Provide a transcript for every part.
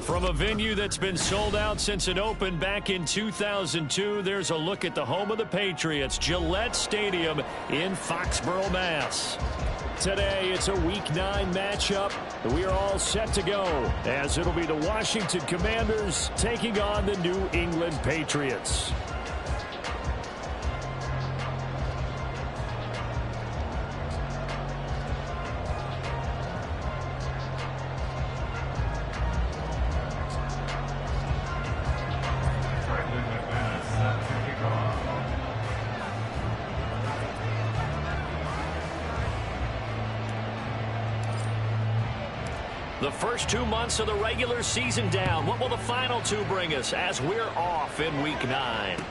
From a venue that's been sold out since it opened back in 2002, there's a look at the home of the Patriots, Gillette Stadium in Foxborough, Mass. Today, it's a Week 9 matchup. We are all set to go, as it'll be the Washington Commanders taking on the New England Patriots. The first 2 months of the regular season down. What will the final 2 bring us as we're off in Week 9?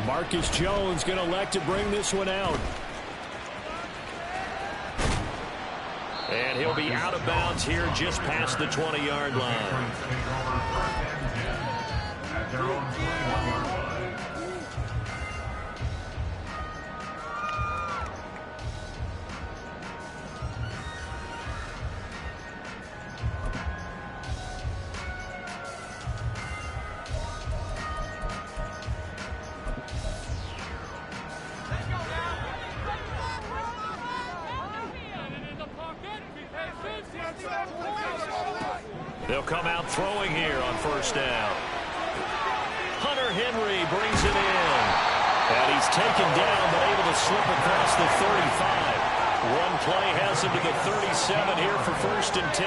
Marcus Jones going to elect to bring this one out. And he'll be out of bounds here just past the 20-yard line. They'll come out throwing here on first down. Hunter Henry brings it in. And he's taken down, but able to slip across the 35. One play has him to the 37 here for first and 10.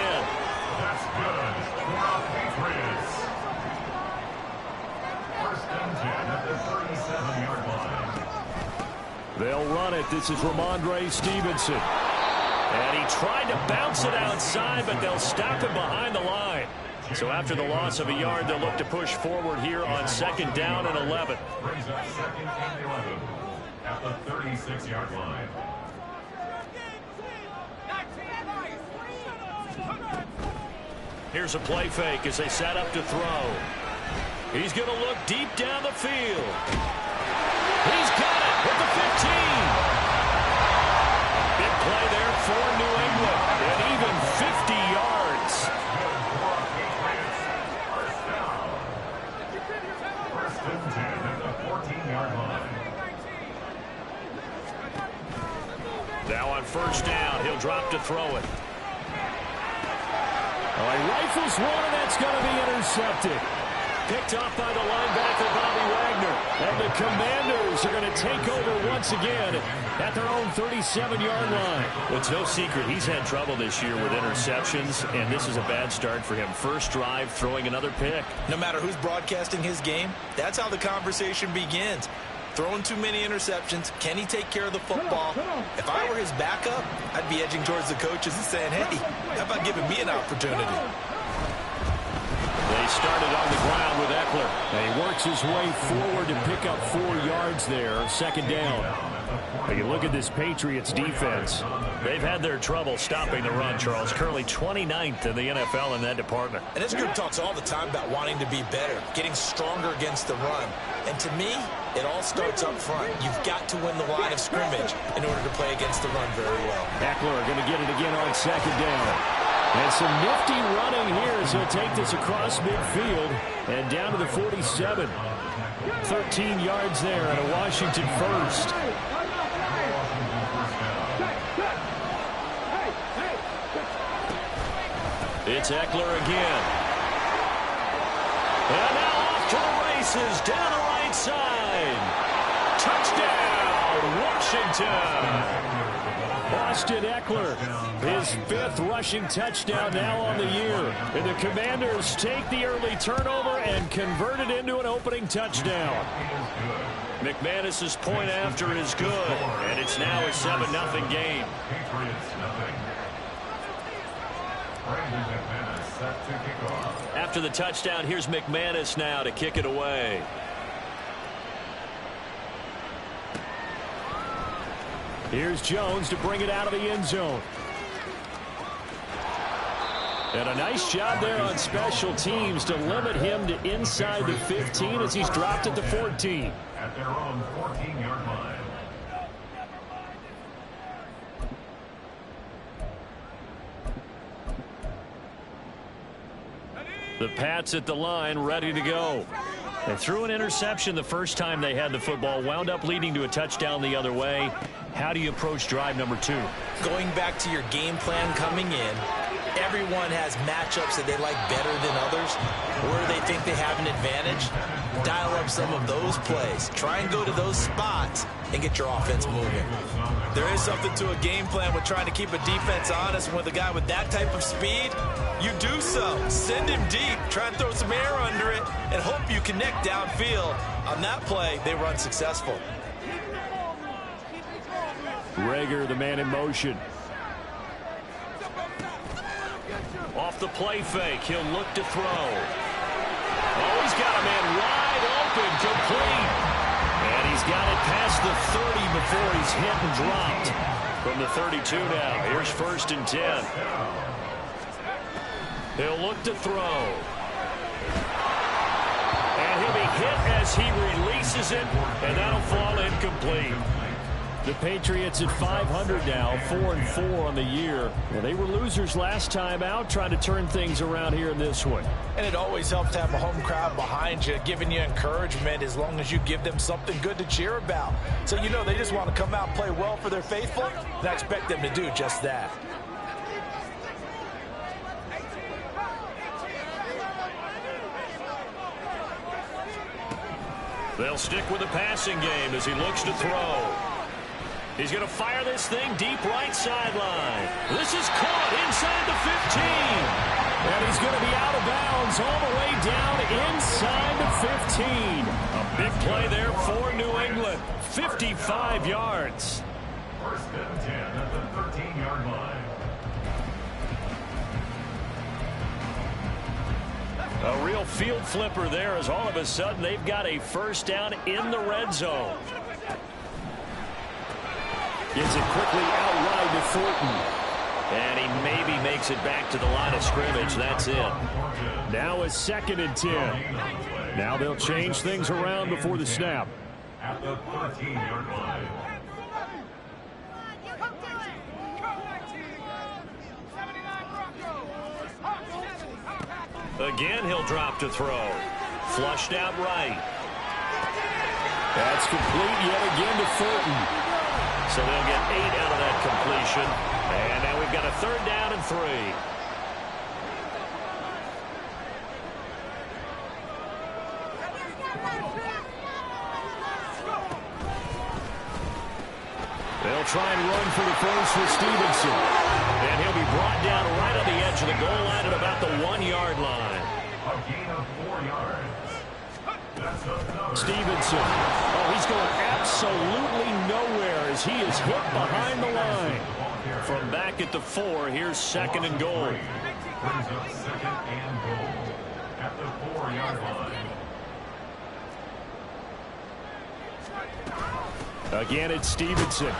That's good for the Patriots. First and 10 at the 37-yard line. They'll run it. This is Ramondre Stevenson. And he tried to bounce it outside, but they'll stop him behind the line. So after the loss of a yard, they'll look to push forward here on second down and 11. Brings up second and 11 at the 36-yard line. Here's a play fake as they set up to throw. He's going to look deep down the field. He's got it at the 15. Big play there for New England, and even 50 yards. First and 10 at the 14-yard line. Now on first down, he'll drop to throw it. Oh, he rifles one, and that's going to be intercepted. Picked off by the linebacker, Bobby Wagner. And the Commanders are going to take over once again at their own 37-yard line. Well, it's no secret he's had trouble this year with interceptions, and this is a bad start for him. First drive, throwing another pick. No matter who's broadcasting his game, that's how the conversation begins. Throwing too many interceptions, can he take care of the football? If I were his backup, I'd be edging towards the coaches and saying, hey, how about giving me an opportunity? They started on the ground with Eckler. And he works his way forward to pick up 4 yards there, second down. Now you look at this Patriots defense. They've had their trouble stopping the run, Charles. Currently 29th in the NFL in that department. And this group talks all the time about wanting to be better, getting stronger against the run. And to me, it all starts up front. You've got to win the line of scrimmage in order to play against the run very well. Eckler going to get it again on second down. And some nifty running here as he'll take this across midfield and down to the 47. 13 yards there and a Washington first. It's Eckler again. And now off to the races down the right side. Touchdown, Washington. Austin Eckler, his 5th rushing touchdown now on the year. And the Commanders take the early turnover and convert it into an opening touchdown. McManus's point after is good, and it's now a 7-0 game. After the touchdown, here's McManus now to kick it away. Here's Jones to bring it out of the end zone. And a nice job there on special teams to limit him to inside the 15 as he's dropped at the 14. At their own 14-yard line. The Pats at the line, ready to go. They threw an interception the first time they had the football, wound up leading to a touchdown the other way. How do you approach drive number 2? Going back to your game plan coming in, everyone has matchups that they like better than others. Where they think they have an advantage, dial up some of those plays. Try and go to those spots and get your offense moving. There is something to a game plan with trying to keep a defense honest. And with a guy with that type of speed, you do so. Send him deep. Try and throw some air under it and hope you connect downfield. On that play, they run successful. Rager, the man in motion. Off the play fake, he'll look to throw. Oh, he's got a man wide open, complete. And he's got it past the 30 before he's hit and dropped. From the 32 now, here's 1st and 10. He'll look to throw. And he'll be hit as he releases it, and that'll fall incomplete. The Patriots at 500 now, 4-4 on the year. Well, they were losers last time out, trying to turn things around here in this one. And it always helps to have a home crowd behind you, giving you encouragement as long as you give them something good to cheer about. So you know they just want to come out and play well for their faithful, and I expect them to do just that. They'll stick with the passing game as he looks to throw. He's going to fire this thing deep right sideline. This is caught inside the 15. And he's going to be out of bounds all the way down inside the 15. A big play there for New England. 55 yards. 1st and 10 at the 13-yard line. A real field flipper there as all of a sudden they've got a 1st down in the red zone. Gets it quickly out wide to Thornton. And he maybe makes it back to the line of scrimmage. That's it. Now it's 2nd and 10. Now they'll change things around before the snap. At the 13-yard line. Again, he'll drop to throw. Flushed out right. That's complete yet again to Thornton. So they'll get 8 out of that completion. And now we've got a 3rd down and 3. They'll try and run for the first with Stevenson. And he'll be brought down right on the edge of the goal line at about the 1-yard line. A gain of 4 yards. Stevenson. Oh, he's going absolutely nowhere as he is hit behind the line. From back at the 4, here's 2nd and goal. Brings up 2nd and goal at the 4-yard line. Again, it's Stevenson.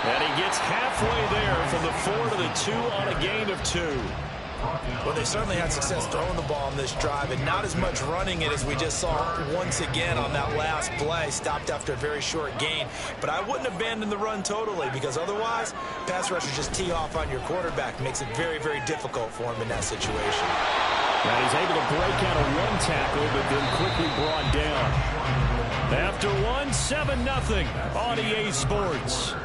And he gets halfway there from the 4 to the 2 on a gain of 2. Well, they certainly had success throwing the ball on this drive and not as much running it as we just saw once again on that last play. Stopped after a very short gain. But I wouldn't abandon the run totally because otherwise, pass rushers just tee off on your quarterback. Makes it very, very difficult for him in that situation. Now he's able to break out a 1 tackle, but then quickly brought down. After 1, 7-0 on EA Sports.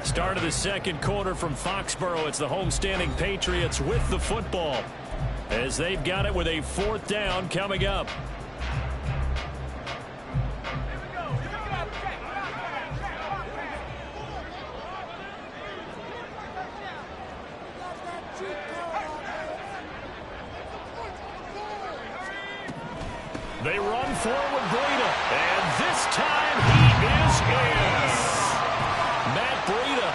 Start of the 2nd quarter from Foxborough. It's the homestanding Patriots with the football as they've got it with a 4th down coming up. They run forward, Breida, and this time he is in. Matt Breida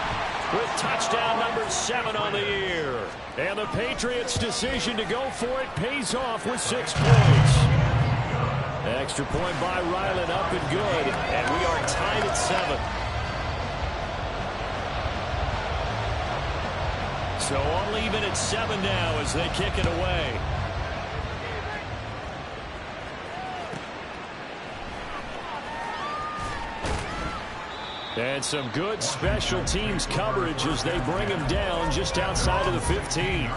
with touchdown number 7 on the year. And the Patriots' decision to go for it pays off with 6 points. Extra point by Ryland, up and good. And we are tied at 7. So all even at 7 now as they kick it away. And some good special teams coverage as they bring him down just outside of the 15.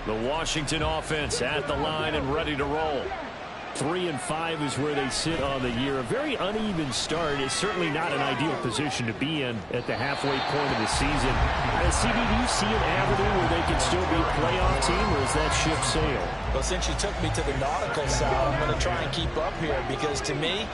The Washington offense at the line and ready to roll. 3-5 is where they sit on the year. A very uneven start. It's certainly not an ideal position to be in at the halfway point of the season. CD, do you see an avenue where they can still be a playoff team, or is that ship sailed? Well, since you took me to the nautical side, I'm going to try and keep up here because to me,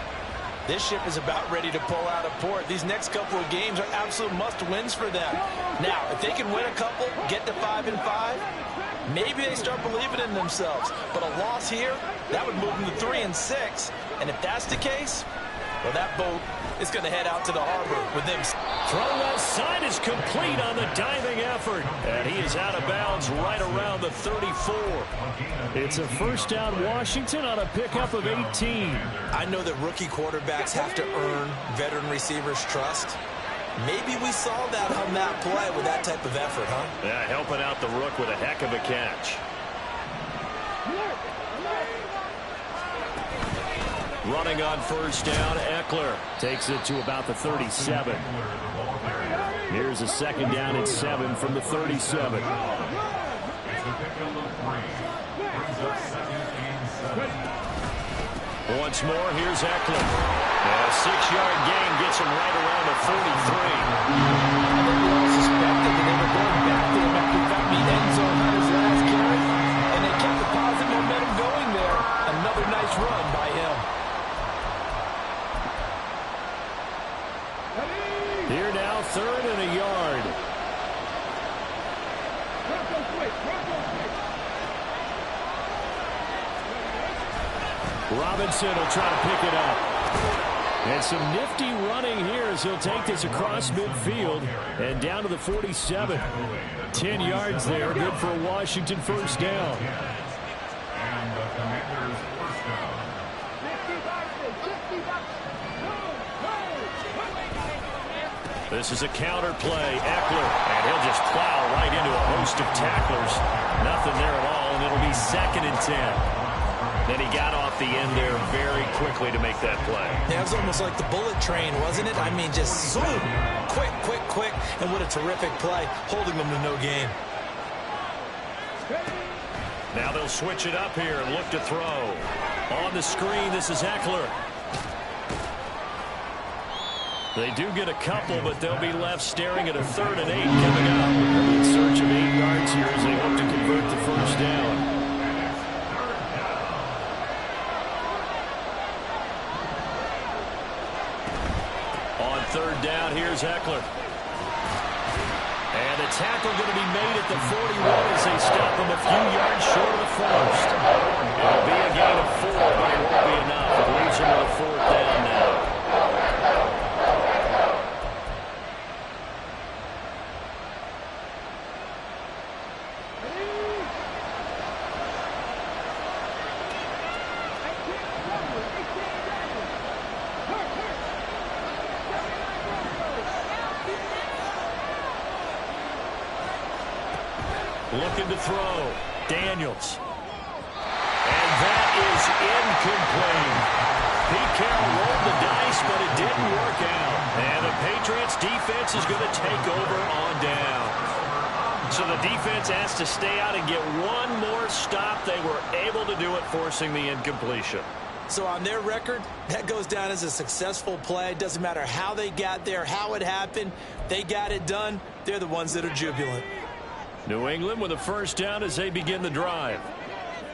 this ship is about ready to pull out of port. These next couple of games are absolute must-wins for them. Now, if they can win a couple, get to 5-5, maybe they start believing in themselves. But a loss here, that would move them to 3-6. And if that's the case, well, that boat is going to head out to the harbor with them. Throw left side is complete on the diving effort. And he is out of bounds right around the 34. It's a first down Washington on a pickup of 18. I know that rookie quarterbacks have to earn veteran receivers' trust. Maybe we saw that on that play with that type of effort, huh? Yeah, helping out the rook with a heck of a catch. Running on first down, Eckler takes it to about the 37. Here's a second down and 7 from the 37. Once more, here's Eckler. A 6-yard gain gets him right around the 43. I think we all suspected that they were going back there after he got the end zone on his last carry, and they kept the positive momentum going there. Another nice run by him. Here now, 3rd and a yard. Robinson will try to pick it up. And some nifty running here as he'll take this across midfield and down to the 47. 10 yards there, good for a Washington first down. And the Commanders' first down. This is a counter play. Eckler, and he'll just plow right into a host of tacklers. Nothing there at all, and it'll be 2nd and 10. Then he got off the end there very quickly to make that play. Yeah, it was almost like the bullet train, wasn't it? I mean, just zoom. Quick, quick, quick. And what a terrific play, holding them to no gain. Now they'll switch it up here and look to throw. On the screen, this is Eckler. They do get a couple, but they'll be left staring at a 3rd and 8 coming up. In search of 8 yards here as they look to convert the first down. On 3rd down, here's Eckler. And a tackle going to be made at the 41 as they stop him a few yards short of the first. It'll be a gain of 4, but it won't be enough. It leaves him with a 4th down now. Looking to throw. Daniels. And that is incomplete. Pete Carroll rolled the dice, but it didn't work out. And the Patriots defense is going to take over on down. So the defense has to stay out and get one more stop. They were able to do it, forcing the incompletion. So on their record, that goes down as a successful play. Doesn't matter how they got there, how it happened. They got it done. They're the ones that are jubilant. New England with a first down as they begin the drive.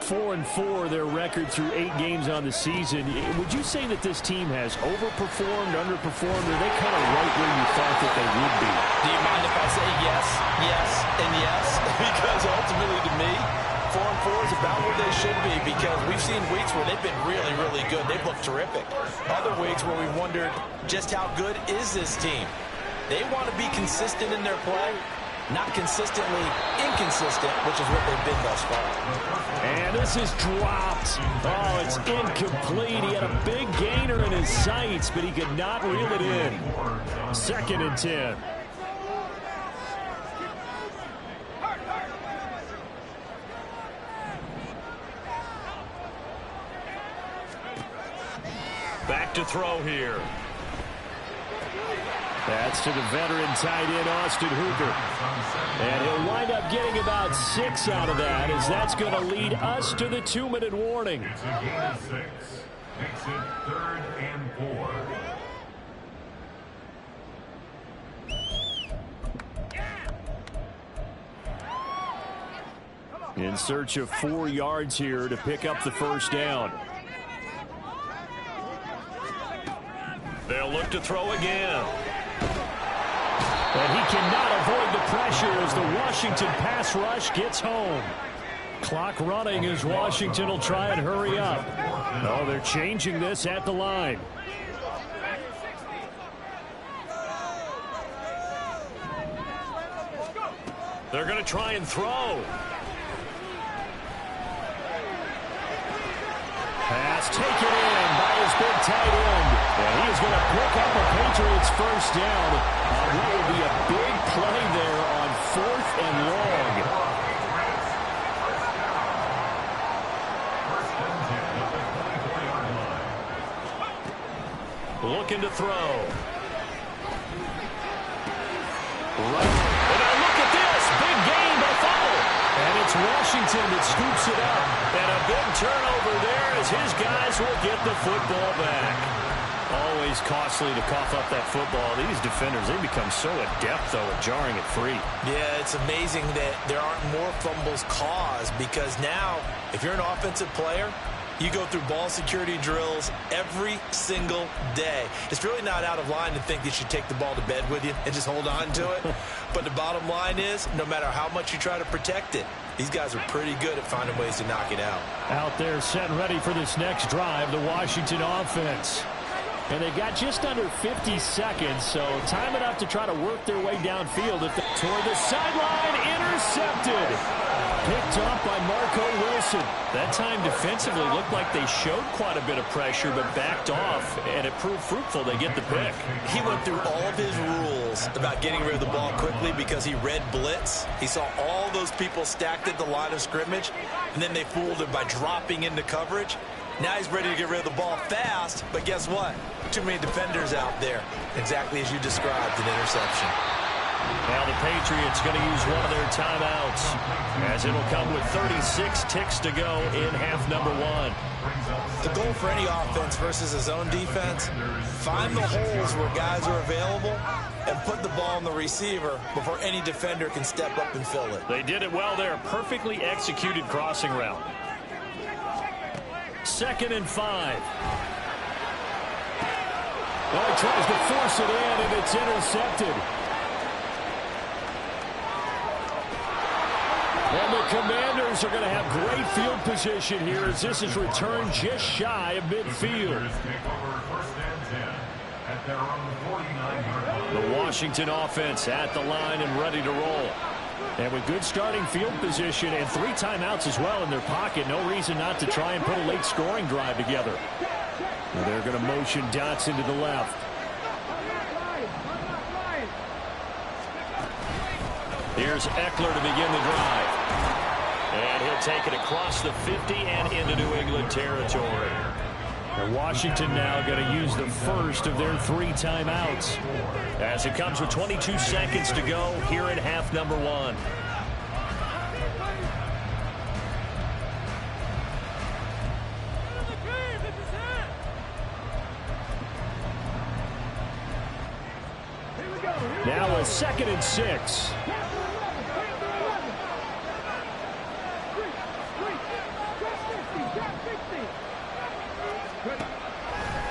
4-4 their record through 8 games on the season. Would you say that this team has overperformed, underperformed, or are they kind of right where you thought that they would be? Do you mind if I say yes, yes, and yes? Because ultimately to me, 4-4 is about where they should be, because we've seen weeks where they've been really, really good. They've looked terrific. Other weeks where we wondered just how good is this team. They want to be consistent in their play. Not consistently inconsistent, which is what they've been thus far. And this is dropped. Oh, it's incomplete. He had a big gainer in his sights, but he could not reel it in. 2nd and 10. Back to throw here. That's to the veteran tight end, Austin Hooper. And he'll wind up getting about 6 out of that, as that's going to lead us to the 2-minute warning. It's a gain of 6. Makes it 3rd and 4. In search of 4 yards here to pick up the first down. They'll look to throw again. And he cannot avoid the pressure as the Washington pass rush gets home. Clock running as Washington will try and hurry up. Oh, they're changing this at the line. They're going to try and throw. Pass taken in by his big tight end. And he is going to pick up a Patriots first down. What will be a big play there on 4th and long. Looking to throw. Right. And now look at this. Big gain by Fowler. And it's Washington that scoops it up. And a big turnover there as his guys will get the football back. Always costly to cough up that football. These defenders, they become so adept, though, at jarring it free. Yeah, it's amazing that there aren't more fumbles caused, because now, if you're an offensive player, you go through ball security drills every single day. It's really not out of line to think that you should take the ball to bed with you and just hold on to it. But the bottom line is, no matter how much you try to protect it, these guys are pretty good at finding ways to knock it out. Out there, set ready for this next drive, the Washington offense. And they've got just under 50 seconds, so time enough to try to work their way downfield. Toward the sideline, intercepted. Picked off by Marco Wilson. That time defensively looked like they showed quite a bit of pressure, but backed off, and it proved fruitful. They get the pick. He went through all of his rules about getting rid of the ball quickly because he read blitz. He saw all those people stacked at the line of scrimmage, and then they fooled him by dropping into coverage. Now he's ready to get rid of the ball fast, but guess what? Too many defenders out there. Exactly as you described, an interception. Now the Patriots going to use one of their timeouts, as it'll come with 36 ticks to go in half number 1. The goal for any offense versus his own defense, find the holes where guys are available and put the ball on the receiver before any defender can step up and fill it. They did it well there. Perfectly executed crossing route. 2nd and 5. Well, he tries to force it in, and it's intercepted. And the Commanders are going to have great field position here as this is returned just shy of midfield. The Washington offense at the line and ready to roll. And with good starting field position and 3 timeouts as well in their pocket, no reason not to try and put a late scoring drive together. And they're going to motion Dotson to the left. Here's Eckler to begin the drive. And he'll take it across the 50 and into New England territory. And Washington now going to use the first of their 3 timeouts, as it comes with 22 seconds to go here in half number 1. Now a 2nd and 6.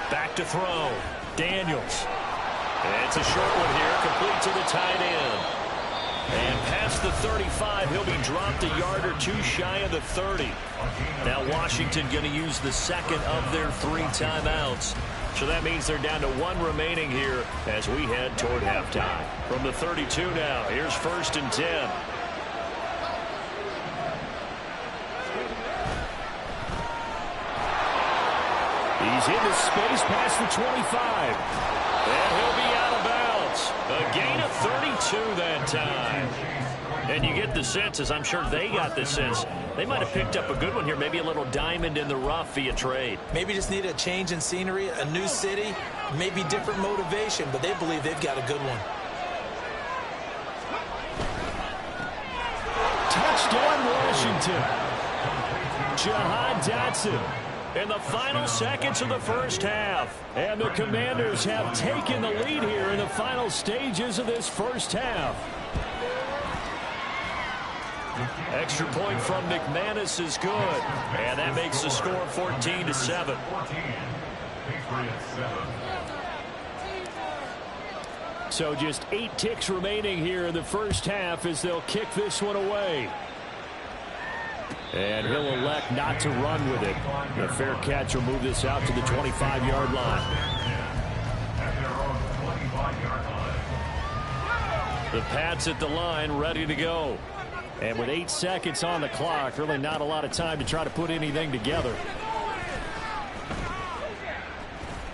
Back to throw. Daniels. And it's a short one here, complete to the tight end. And past the 35, he'll be dropped a yard or 2 shy of the 30. Now Washington going to use the 2nd of their 3 timeouts. So that means they're down to 1 remaining here as we head toward halftime. From the 32 now, here's 1st and 10. He's into space past the 25. And he'll be out of bounds. A gain of 32 that time. And you get the sense, as I'm sure they got the sense, they might have picked up a good one here, maybe a little diamond in the rough via trade. Maybe just need a change in scenery, a new city, maybe different motivation, but they believe they've got a good one. Touchdown, Washington. Jahan Dotson in the final seconds of the first half. And the Commanders have taken the lead here in the final stages of this first half. Extra point from McManus is good. And that makes the score 14-7. So just 8 ticks remaining here in the first half as they'll kick this one away. And he'll elect not to run with it. A fair catch will move this out to the 25-yard line. The Pats at the line, ready to go. And with 8 seconds on the clock, really not a lot of time to try to put anything together.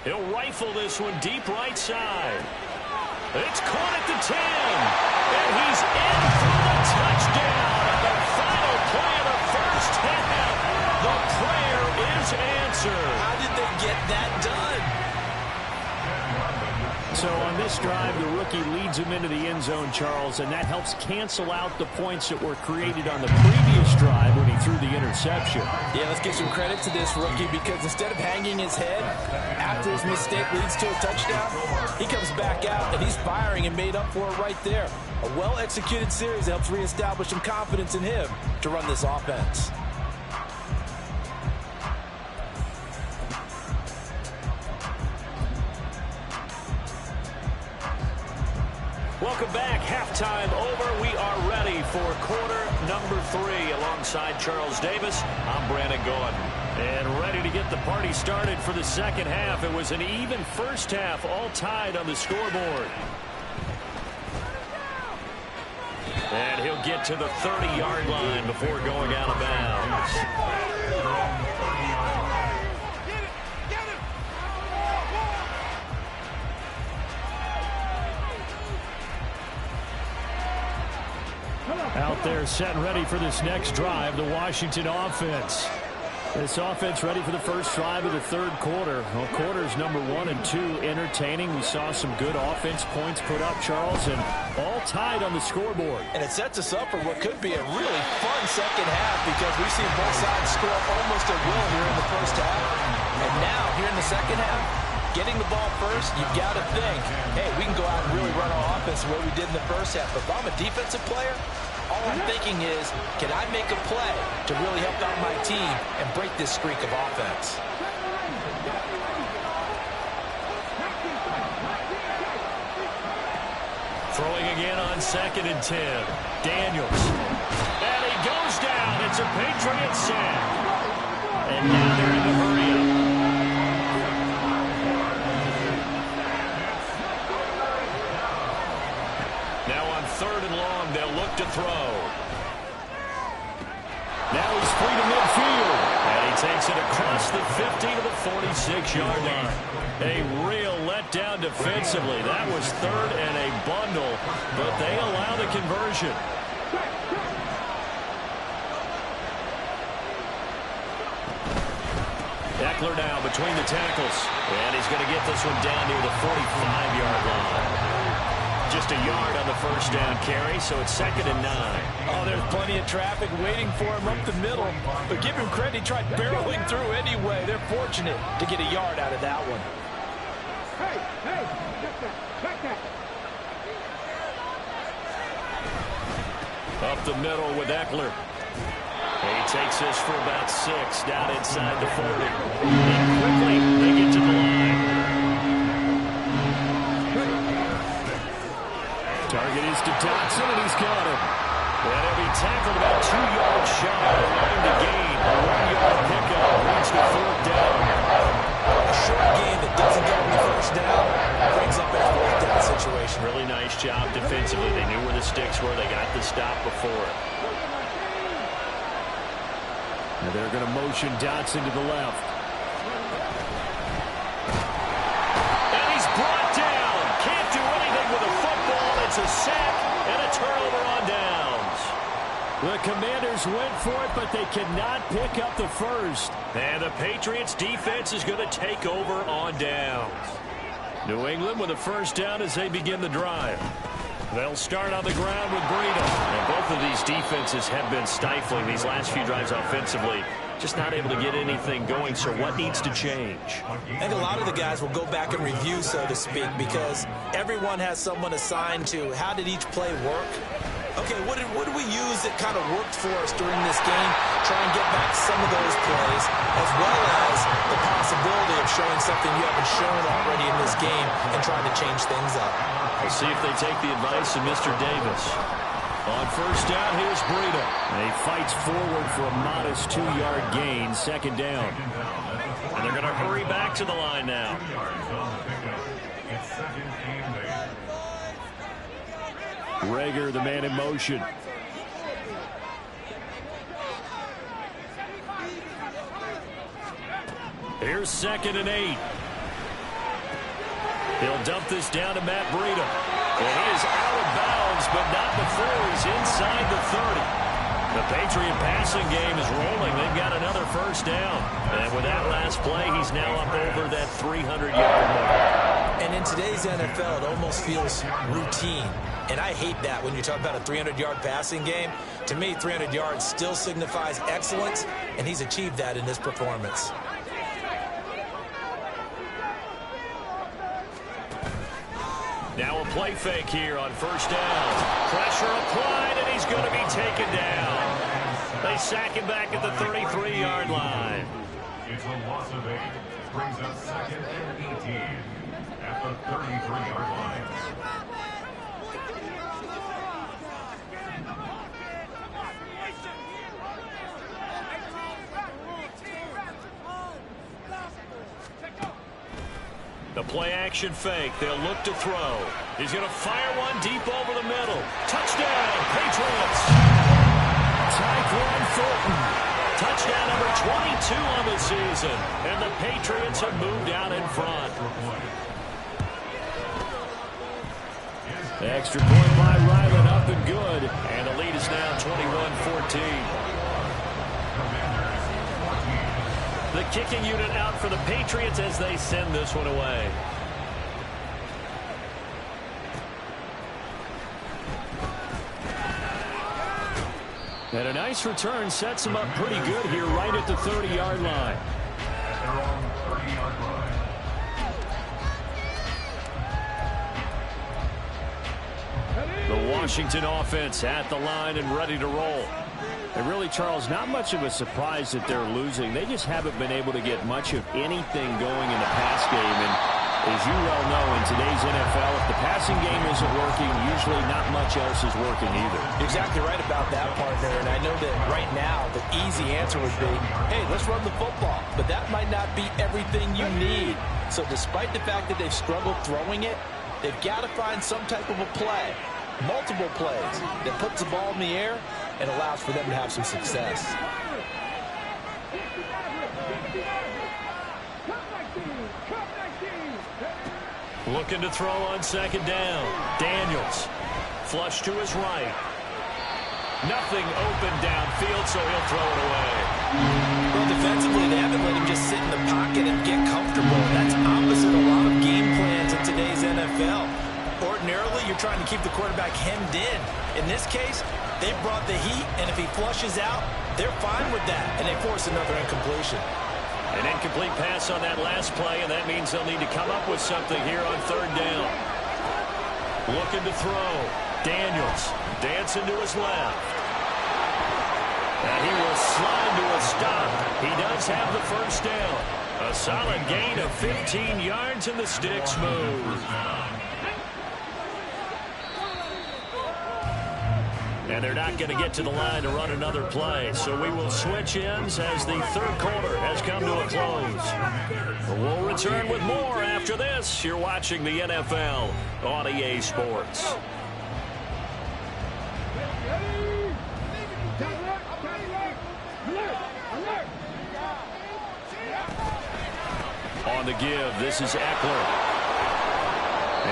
He'll rifle this one deep right side. It's caught at the 10. And he's in for the touchdown. And the final play of the first half. The prayer is answered. How did they get that done? So on this drive, the rookie leads him into the end zone, Charles, and that helps cancel out the points that were created on the previous drive when he threw the interception. Yeah, let's give some credit to this rookie because instead of hanging his head after his mistake leads to a touchdown, he comes back out and he's firing and made up for it right there. A well-executed series helps reestablish some confidence in him to run this offense. Welcome back. Halftime over. We are ready for quarter number 3 alongside Charles Davis. I'm Brandon Gordon. And ready to get the party started for the second half. It was an even first half, all tied on the scoreboard. And he'll get to the 30-yard line before going out of bounds. Out there set and ready for this next drive, the Washington offense. This offense ready for the first drive of the third quarter. Well, quarters number 1 and 2 entertaining. We saw some good offense points put up, Charles, and all tied on the scoreboard. And it sets us up for what could be a really fun second half because we've seen both sides score almost at will here in the first half. And now, here in the second half, getting the ball first, you've got to think, hey, we can go out and really run our offense the way we did in the first half. But if I'm a defensive player, all I'm thinking is, can I make a play to really help out my team and break this streak of offense? Throwing again on 2nd and 10. Daniels. And he goes down. It's a Patriot sack. And now they're in the hurry-up. Now on 3rd and long, they'll look to throw. Now he's free to midfield. And he takes it across the 50 to the 46-yard line. A real letdown defensively. That was 3rd and a bundle, but they allow the conversion. Eckler now between the tackles. And he's going to get this one down near the 45-yard line. Just a yard on the first down carry, so it's 2nd and 9. Oh, there's plenty of traffic waiting for him up the middle. But give him credit, he tried barreling through anyway. They're fortunate to get a yard out of that one. Hey, check that. Up the middle with Eckler. He takes this for about 6 down inside the 40. And quickly, they get to the line. Target is to Dotson, and he's got him. And he'll be tackled about 2 yards shy of the line to gain. A 1-yard pickup brings the 4th down. A short game that doesn't get the first down brings up a 4th down situation. Really nice job defensively. They knew where the sticks were. They got the stop before it. And they're going to motion Dotson to the left. And he's brought down. Can't do anything with a football. It's a sack and a turnover on downs. The Commanders went for it, but they cannot pick up the first. And the Patriots defense is going to take over on downs. New England with a first down as they begin the drive. They'll start on the ground with Breida. And both of these defenses have been stifling these last few drives offensively. Just not able to get anything going, so what needs to change? I think a lot of the guys will go back and review, so to speak, because everyone has someone assigned to how did each play work. Okay, what did we use that kind of worked for us during this game? Try and get back some of those plays, as well as the possibility of showing something you haven't shown already in this game and trying to change things up. We'll see if they take the advice of Mr. Davis. On first down, here's Breida. He fights forward for a modest 2-yard gain, second down. And they're going to hurry back to the line now. Rager, the man in motion. Here's 2nd and 8. He'll dump this down to Matt Breida. And he is out of bounds, but not before he's inside the 30. The Patriot passing game is rolling. They've got another first down. And with that last play, he's now up over that 300-yard mark. And in today's NFL, it almost feels routine. And I hate that when you talk about a 300-yard passing game. To me, 300 yards still signifies excellence, and he's achieved that in this performance. Now a play fake here on first down. Pressure applied, and he's going to be taken down. They sack him back at the 33-yard line. It's a loss of 8. Brings up 2nd and 18 at the 33-yard line. The play-action fake. They'll look to throw. He's going to fire one deep over the middle. Touchdown, Patriots! Tyquan Thornton. Touchdown number 22 on the season. And the Patriots have moved out in front. The extra point by Ryland up and good. And the lead is now 21-14. The kicking unit out for the Patriots as they send this one away. And a nice return sets him up pretty good here right at the 30-yard line. At their own 30-yard line. The Washington offense at the line and ready to roll. And really, Charles, not much of a surprise that they're losing. They just haven't been able to get much of anything going in the pass game. And as you well know, in today's NFL, if the passing game isn't working, usually not much else is working either. Exactly right about that, partner. And I know that right now the easy answer would be, hey, let's run the football. But that might not be everything you need. So despite the fact that they've struggled throwing it, they've got to find some type of a play, multiple plays, that puts the ball in the air and allows for them to have some success. Looking to throw on second down. Daniels. Flush to his right. Nothing open downfield, so he'll throw it away. Well, defensively, they haven't let him just sit in the pocket and get comfortable. That's opposite a lot of game plans in today's NFL. Ordinarily, you're trying to keep the quarterback hemmed in. In this case, they brought the heat, and if he flushes out, they're fine with that, and they force another incompletion. An incomplete pass on that last play, and that means they'll need to come up with something here on third down. Looking to throw. Daniels dancing to his left. And he will slide to a stop. He does have the first down. A solid gain of 15 yards, and the sticks move. And they're not going to get to the line to run another play. So we will switch ends as the third quarter has come to a close. We'll return with more after this. You're watching the NFL on EA Sports. On the give, this is Eckler.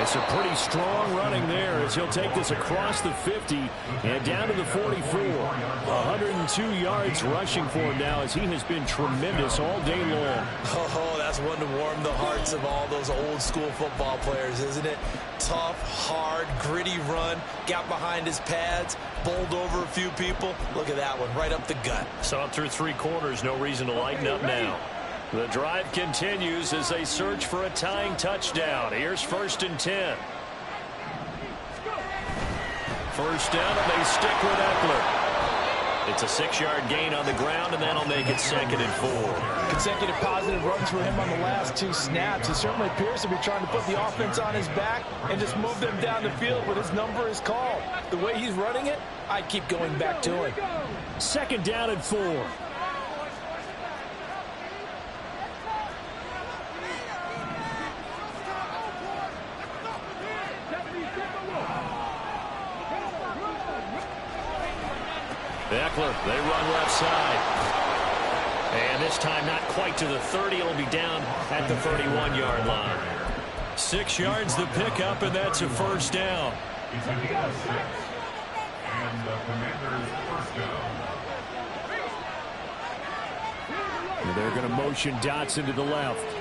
It's a pretty strong running there as he'll take this across the 50 and down to the 44. 102 yards rushing for him now as he has been tremendous all day long. Oh, that's one to warm the hearts of all those old school football players, isn't it? Tough, hard, gritty run, got behind his pads, bowled over a few people. Look at that one, right up the gut. So up through 3 quarters, no reason to lighten up now. The drive continues as they search for a tying touchdown. Here's 1st and 10. First down, and they stick with Eckler. It's a 6-yard gain on the ground, and that'll make it 2nd and 4. Consecutive positive runs for him on the last 2 snaps. He certainly appears to be trying to put the offense on his back and just move them down the field, but his number is called. The way he's running it, I'd keep going back to him. 2nd down and 4. Eckler, they run left side. And this time not quite to the 30. It'll be down at the 31-yard line. 6 yards the pickup, and that's a 1st down. It's a gain of 6. And the Commanders' 1st down. And they're going to motion Dotson to the left.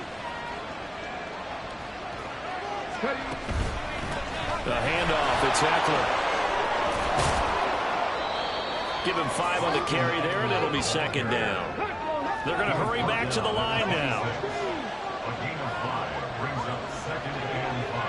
The handoff, it's Eckler. Give him 5 on the carry there, and it'll be 2nd down. They're going to hurry back to the line now. A gain of 5 brings up 2nd and 5.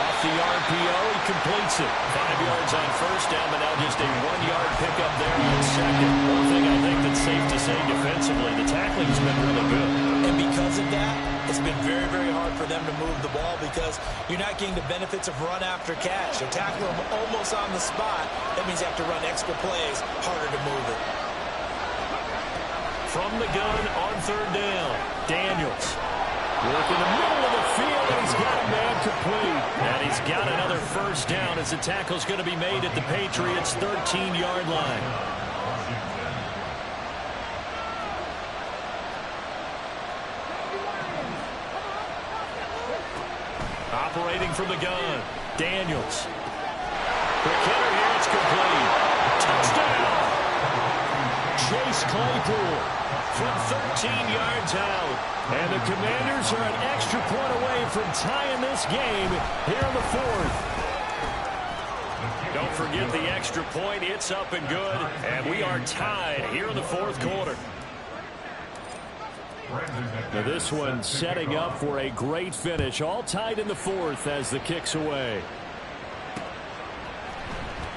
Off the RPO, he completes it. 5 yards on 1st down, but now just a 1-yard pickup there on 2nd. One thing I think that's safe to say defensively, the tackling's been really good. And because of that, it's been very, very hard for them to move the ball because you're not getting the benefits of run after catch. They're tackling them almost on the spot. That means you have to run extra plays, harder to move it. From the gun on 3rd down, Daniels. Work in the middle of the field, and he's got a man complete. And he's got another 1st down as the tackle's going to be made at the Patriots' 13-yard line. Operating from the gun, Daniels. Quick hitter here, it's complete. Touchdown! Chase Claypool from 13 yards out. And the Commanders are an extra point away from tying this game here in the 4th. Don't forget the extra point. It's up and good. And we are tied here in the 4th quarter. Now this one setting up for a great finish. All tied in the 4th as the kick's away.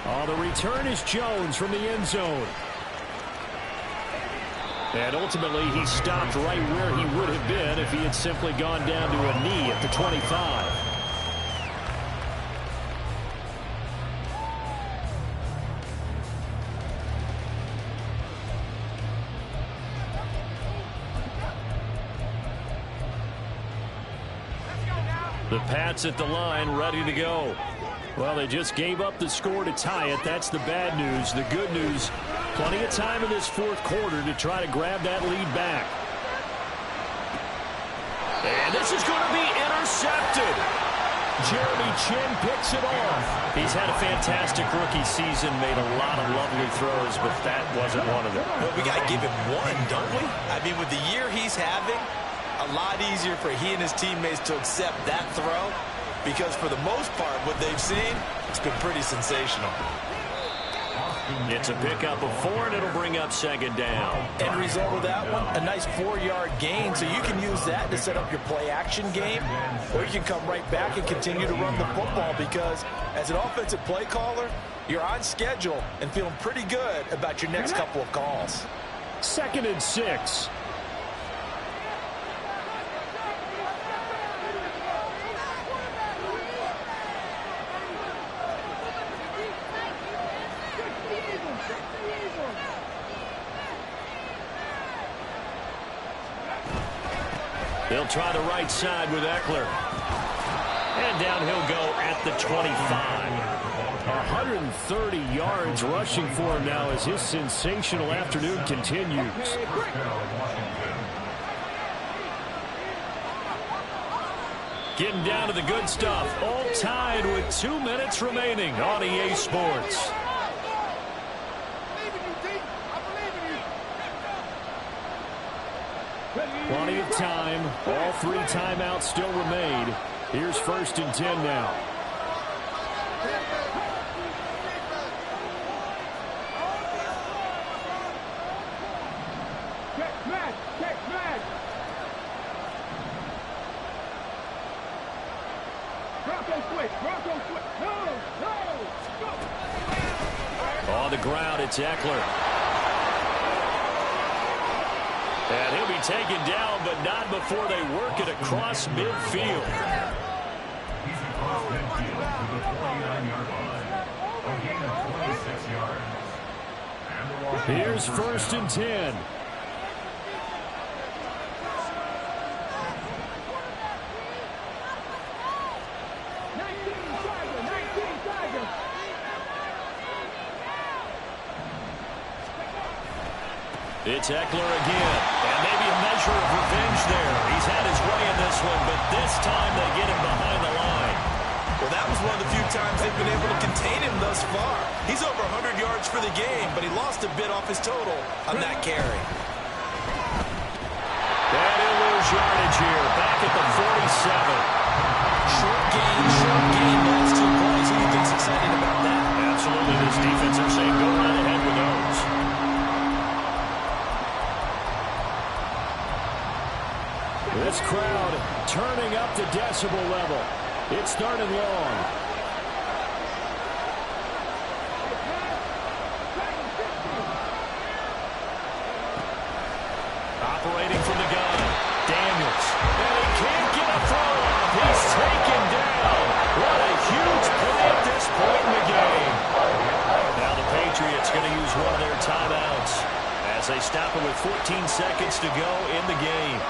Oh, the return is Jones from the end zone. And ultimately he stopped right where he would have been if he had simply gone down to a knee at the 25. The Pats at the line, ready to go. Well, they just gave up the score to tie it. That's the bad news. The good news, plenty of time in this 4th quarter to try to grab that lead back. And this is going to be intercepted. Jeremy Chin picks it off. He's had a fantastic rookie season, made a lot of lovely throws, but that wasn't one of them. Well, we got to give him one, don't we? I mean, with the year he's having, a lot easier for he and his teammates to accept that throw because for the most part, what they've seen, it's been pretty sensational. It's a pickup of 4, and it'll bring up 2nd down. End result of that one, a nice 4-yard gain, so you can use that to set up your play-action game, or you can come right back and continue to run the football because as an offensive play caller, you're on schedule and feeling pretty good about your next couple of calls. 2nd and 6. They'll try the right side with Eckler. And down he'll go at the 25. 130 yards rushing for him now as his sensational afternoon continues. Getting down to the good stuff. All tied with 2 minutes remaining on EA Sports. Plenty of time. All 3 timeouts still remain. Here's 1st and 10 now. On the ground, it's Eckler. And he'll be taken down, but not before they work it across midfield. He's across midfield to the 49-yard line. A gain of 26 yards. And the Here's 1st and 10. It's Eckler again, and maybe a measure of revenge there. He's had his way in this one, but this time they get him behind the line. Well, that was one of the few times they've been able to contain him thus far. He's over 100 yards for the game, but he lost a bit off his total on that carry. And he'll lose yardage here, back at the 47. Short gain, last 2 plays. Who do you think's excited about that? Absolutely, this defense are saying go right ahead with those. This crowd turning up the decibel level. It's started long. Operating from the gun, Daniels. And he can't get a throw off. He's taken down. What a huge play at this point in the game. Now the Patriots going to use one of their timeouts as they stop it with 14 seconds to go in the game.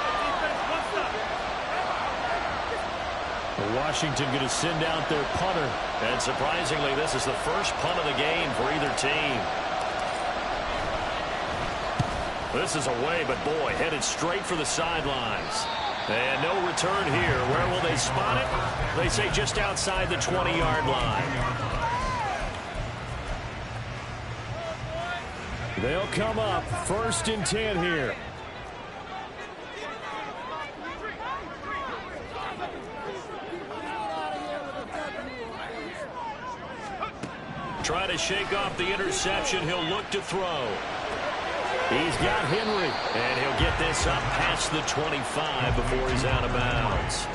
Washington going to send out their punter. And surprisingly, this is the first punt of the game for either team. This is away, but boy, headed straight for the sidelines. And no return here. Where will they spot it? They say just outside the 20-yard line. They'll come up 1st and 10 here. Try to shake off the interception. He'll look to throw. He's got Henry, and he'll get this up past the 25 before he's out of bounds.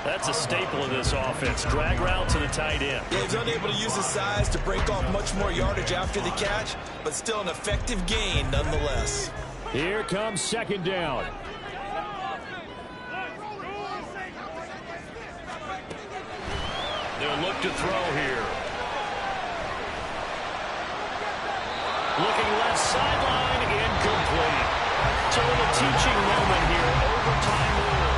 That's a staple of this offense. Drag route to the tight end. Yeah, he's unable to use his size to break off much more yardage after the catch, but still an effective gain nonetheless. Here comes 2nd down. They'll look to throw here. Looking left sideline, incomplete. So in a teaching moment here, overtime rule.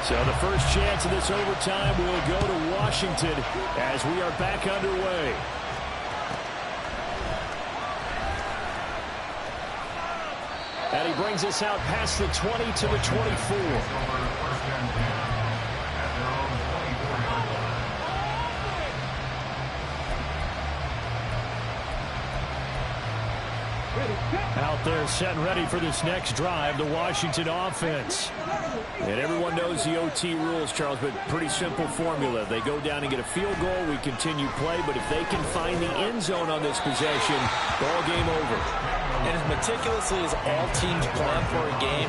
So the first chance of this overtime will go to Washington as we are back underway. And he brings us out past the 20 to the 24. Out there set and ready for this next drive, the Washington offense. And everyone knows the OT rules, Charles, but pretty simple formula. They go down and get a field goal, we continue play, but if they can find the end zone on this possession, ball game over. And as meticulously as all teams plan for a game,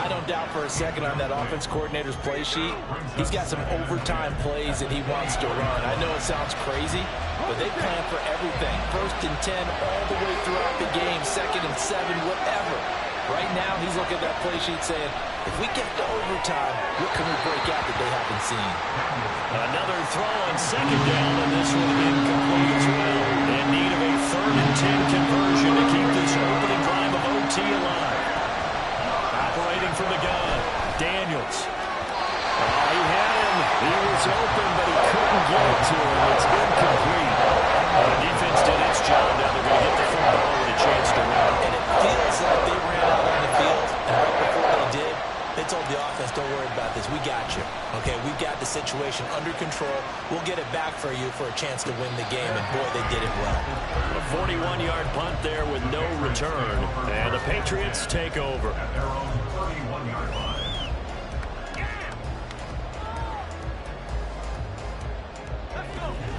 I don't doubt for a second on that offense coordinator's play sheet, he's got some overtime plays that he wants to run. I know it sounds crazy, but they plan for everything. 1st and 10 all the way throughout the game, 2nd and 7, whatever. Right now, he's looking at that play sheet saying, if we get to overtime, what can we break out that they haven't seen? Another throw on 2nd down, and this one incomplete as well. In need of a 3rd and 10 conversion to keep this opening drive of OT alive. Operating from the gun, Daniels. Oh, he had him. He was open, but he situation under control. We'll get it back for you for a chance to win the game, and boy, they did it well. A 41-yard punt there with no return, and the Patriots take over. At their own 31-yard line.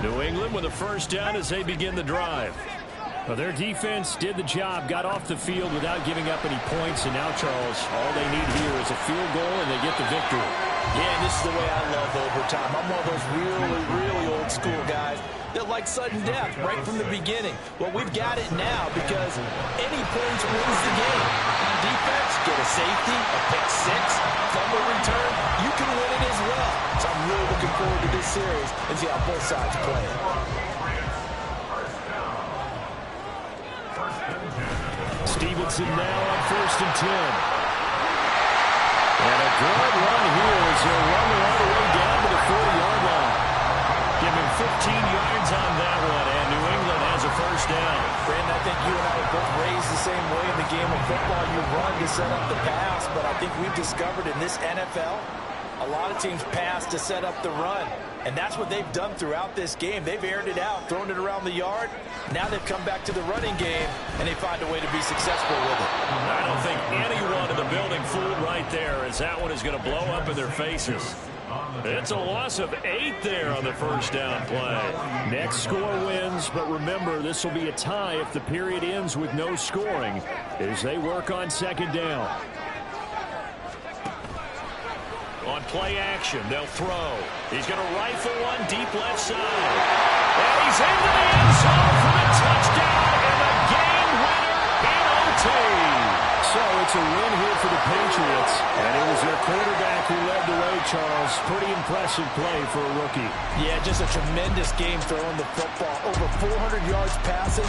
New England with a first down as they begin the drive. Well, their defense did the job, got off the field without giving up any points, and now, Charles, all they need here is a field goal, and they get the victory. Yeah, this is the way I love overtime. I'm one of those really old school guys that like sudden death right from the beginning. Well, we've got it now because any points wins the game. On defense, get a safety, a pick six, fumble return, you can win it as well. So I'm really looking forward to this series and see how both sides play it. Stevenson now on 1st and 10. And a good run here as they'll run all the way down to the 40-yard line. Give him 15 yards on that one, and New England has a first down. Brandon, I think you and I were both raised the same way in the game of football. You run to set up the pass, but I think we've discovered in this NFL, a lot of teams pass to set up the run. And that's what they've done throughout this game. They've aired it out, thrown it around the yard. Now they've come back to the running game, and they find a way to be successful with it. I don't think anyone in the building fooled right there, as that one is going to blow up in their faces. It's a loss of 8 there on the first down play. Next score wins, but remember, this will be a tie if the period ends with no scoring as they work on second down. On play action, they'll throw. He's going to rifle one deep left side. And he's into the end zone for the touchdown and a game winner in OT. So it's a win here for the Patriots. And it was their quarterback who led the way, Charles. Pretty impressive play for a rookie. Yeah, just a tremendous game throwing the football. Over 400 yards passing.